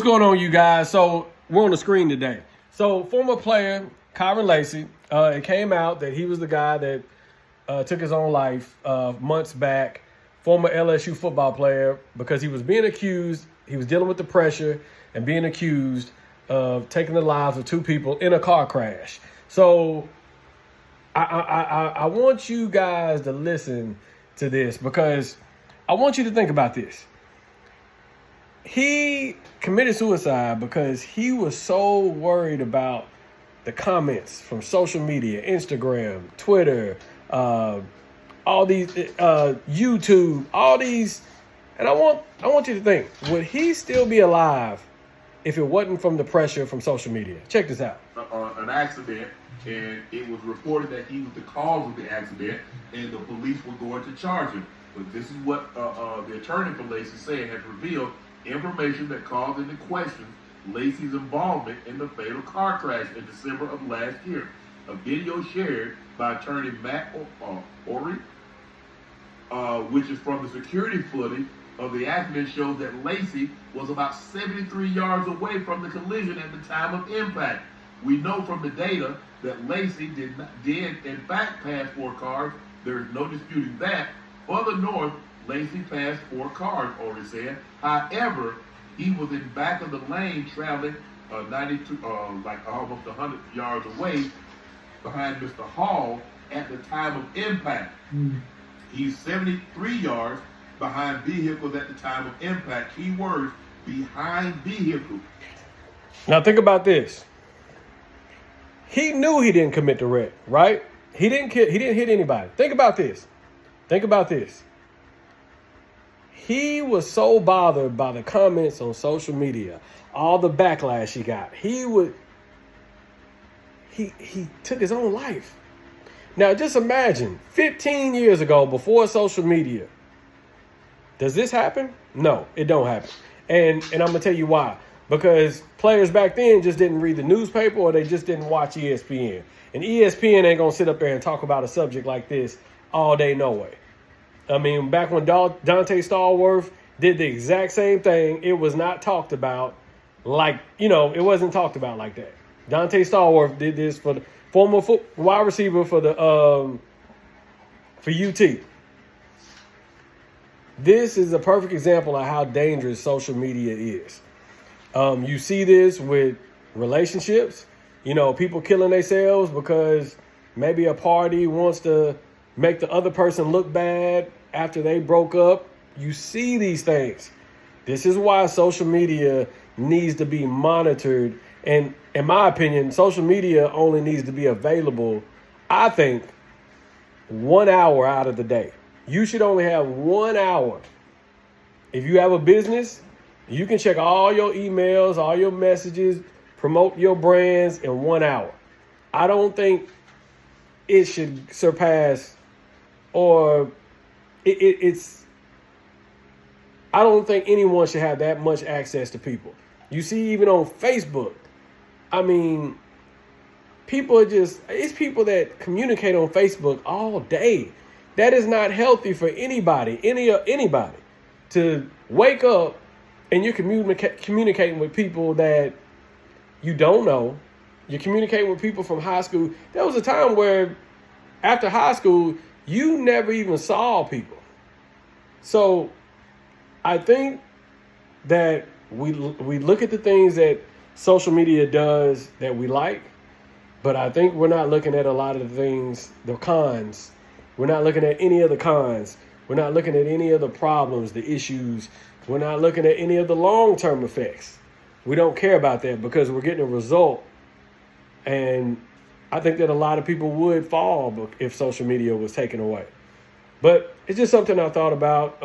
What's going on, you guys? So we're on the screen today. So former player LACEY, it came out that he was the guy that took his own life months back. Former LSU football player, because he was being accused, he was dealing with the pressure and being accused of taking the lives of two people in a car crash. So I want you guys to listen to this, because I want you to think about this. He committed suicide because he was so worried about the comments from social media, Instagram, Twitter, all these, YouTube, all these. And I want you to think, would he still be alive if it wasn't from the pressure from social media? Check this out. An accident, and it was reported that he was the cause of the accident, and the police were going to charge him. But this is what the attorney for LACEY said has revealed information that called into question LACEY's involvement in the fatal car crash in December of last year. A video shared by attorney Matt Ori, which is from the security footage of the accident, shows that LACEY was about 73 yards away from the collision at the time of impact. We know from the data that LACEY did in fact pass 4 cars. There is no disputing that. Further north, LACEY passed 4 cars, Ori said. However, he was in back of the lane traveling 92, like almost 100 yards away behind Mr. Hall at the time of impact. He's 73 yards behind vehicles at the time of impact. Key words: behind vehicles. Now think about this. He knew he didn't commit the wreck, right? He didn't hit anybody. Think about this. Think about this. He was so bothered by the comments on social media, all the backlash he got. He took his own life. Now just imagine 15 years ago, before social media. Does this happen? No, it don't happen. And I'm gonna tell you why. Because players back then just didn't read the newspaper, or they just didn't watch ESPN. And ESPN ain't gonna sit up there and talk about a subject like this all day, no way. I mean, back when Dante Stallworth did the exact same thing, it was not talked about like, it wasn't talked about like that. Dante Stallworth did this for the former wide receiver for UT. This is a perfect example of how dangerous social media is. You see this with relationships, people killing themselves because maybe a party wants to make the other person look bad after they broke up. You see these things. This is why social media needs to be monitored. And in my opinion, social media only needs to be available, I think, 1 hour out of the day. You should only have 1 hour. If you have a business, you can check all your emails, all your messages, promote your brands in 1 hour. I don't think it should surpass, or I don't think anyone should have that much access to people. You see, even on Facebook, I mean, it's people that communicate on Facebook all day. That is not healthy for anybody to wake up and you're communicating with people that you don't know. You're communicating with people from high school. There was a time where after high school, you never even saw people. So I think that we look at the things that social media does that we like, but I think we're not looking at a lot of the things, the cons. We're not looking at any of the cons. We're not looking at any of the problems, the issues. We're not looking at any of the long-term effects. We don't care about that because we're getting a result. And I think that a lot of people would fall if social media was taken away. But it's just something I thought about.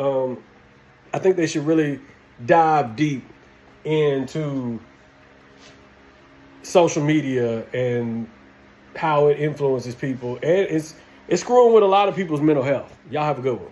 I think they should really dive deep into social media and how it influences people. And it's screwing with a lot of people's mental health. Y'all have a good one.